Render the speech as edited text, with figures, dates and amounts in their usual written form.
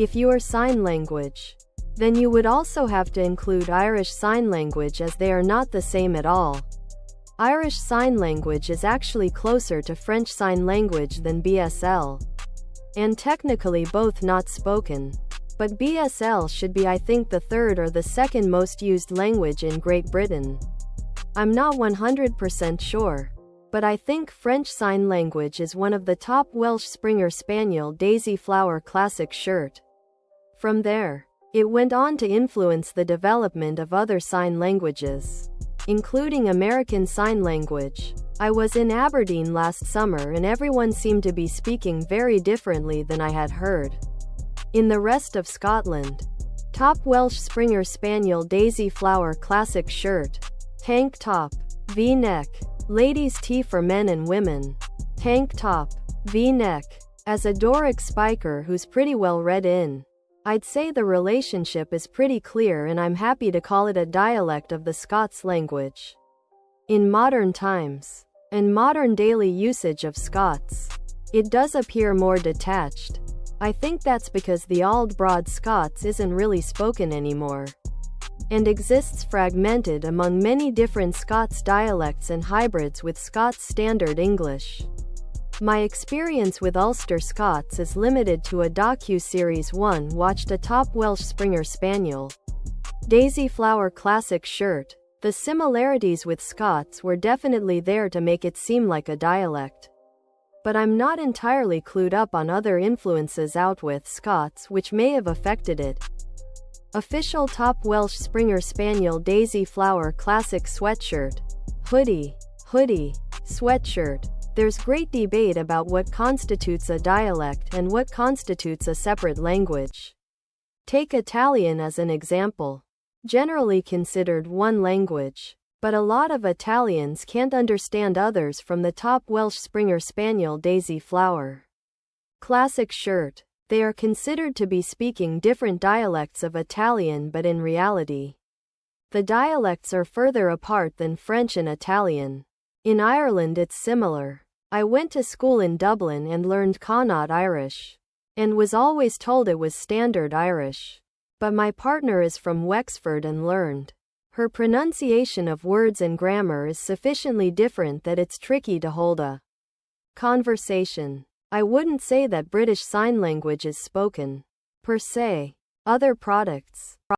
If you are sign language, then you would also have to include Irish Sign Language, as they are not the same at all. Irish Sign Language is actually closer to French Sign Language than BSL. And technically both not spoken. But BSL should be, I think, the third or the second most used language in Great Britain. I'm not 100% sure. But I think French Sign Language is one of the top. Welsh Springer Spaniel Daisy Flower Classic Shirt. From there, it went on to influence the development of other sign languages, including American Sign Language. I was in Aberdeen last summer and everyone seemed to be speaking very differently than I had heard. In the rest of Scotland, top Welsh Springer Spaniel Daisy Flower Classic Shirt. Tank top, V-neck. Ladies' tee for men and women. Tank top, V-neck. As a Doric spiker who's pretty well read in, I'd say the relationship is pretty clear, and I'm happy to call it a dialect of the Scots language. In modern times, and modern daily usage of Scots, it does appear more detached. I think that's because the Old Broad Scots isn't really spoken anymore, and exists fragmented among many different Scots dialects and hybrids with Scots Standard English. My experience with Ulster Scots is limited to a docu-series one watched, a top Welsh Springer Spaniel Daisy Flower Classic Shirt. The similarities with Scots were definitely there to make it seem like a dialect. But I'm not entirely clued up on other influences out with Scots which may have affected it. Official top Welsh Springer Spaniel Daisy Flower Classic Sweatshirt. Hoodie, sweatshirt. There's great debate about what constitutes a dialect and what constitutes a separate language. Take Italian as an example. Generally considered one language, but a lot of Italians can't understand others from the top Welsh Springer Spaniel Daisy Flower Classic Shirt. They are considered to be speaking different dialects of Italian, but in reality, the dialects are further apart than French and Italian. In Ireland it's similar. I went to school in Dublin and learned Connaught Irish, and was always told it was Standard Irish. But my partner is from Wexford and learned her pronunciation of words and grammar is sufficiently different that it's tricky to hold a conversation. I wouldn't say that British Sign Language is spoken, per se. Other products.